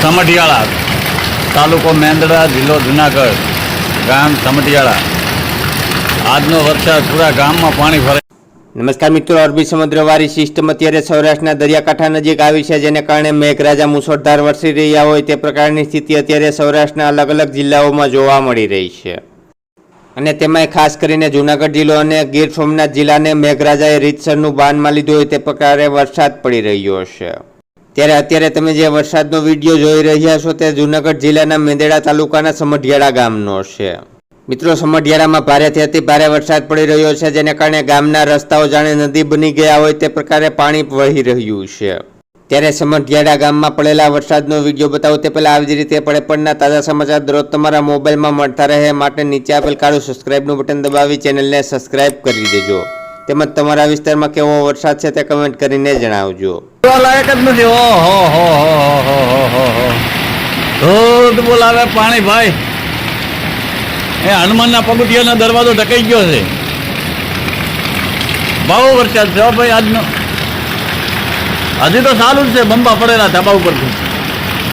સમઢિયાળા, તાલુકો મેંદડા, જિલ્લો જુનાગઢ, ગામ સમઢિયાળા. આજનો વરસાદ પૂરા ગામમાં પાણી ભરાય. નમસ્કાર મિત્રો, અરબી સમુદ્રવાળી સિસ્ટમ અત્યારે સૌરાષ્ટ્રના દરિયાકાંઠા નજીક આવી છે, જેને કારણે મેઘરાજા મુશળધાર વરસી રહ્યા હોય તે પ્રકારની સ્થિતિ અત્યારે સૌરાષ્ટ્રના અલગ અલગ જિલ્લાઓમાં જોવા મળી રહી છે. અને તેમાંય ખાસ કરીને જૂનાગઢ જિલ્લો અને ગીર સોમનાથ જિલ્લાને મેઘરાજાએ રીતસરનું બાનમાં લીધું હોય તે પ્રકારે વરસાદ પડી રહ્યો છે. ત્યારે અત્યારે તમે જે વરસાદનો વિડીયો જોઈ રહ્યા છો તે જૂનાગઢ જિલ્લાના મેંદડા તાલુકાના સમઢિયાળા ગામનો છે. મિત્રો, સમઢિયાળામાં ભારેથી અતિ ભારે વરસાદ પડી રહ્યો છે, જેને કારણે ગામના રસ્તાઓ જાણે નદી બની ગયા હોય તે પ્રકારે પાણી વહી રહ્યું છે. ત્યારે સમઢિયાળા ગામમાં પડેલા વરસાદનો વિડીયો બતાવું તે પહેલા આવી જ રીતે પડે પડના તાજા સમાચાર દરરોજ તમારા મોબાઈલમાં મળતા રહે માટે નીચે આપેલ કાળું સબસ્ક્રાઇબનું બટન દબાવી ચેનલને સબસ્ક્રાઇબ કરી દેજો. તેમજ તમારા વિસ્તારમાં કેવો વરસાદ છે તે કમેન્ટ કરીને જણાવજો. લાયક જ નથી. ધોધ બોલાવે પાણી ભાઈ. એ હનુમાનના પગથિયાનો દરવાજો ઢકાઈ ગયો છે. બહુ વરસાદ છે ભાઈ આજનો. હજી તો ચાલુ જ છે, બંબા પડેલા ધાબા ઉપરથી.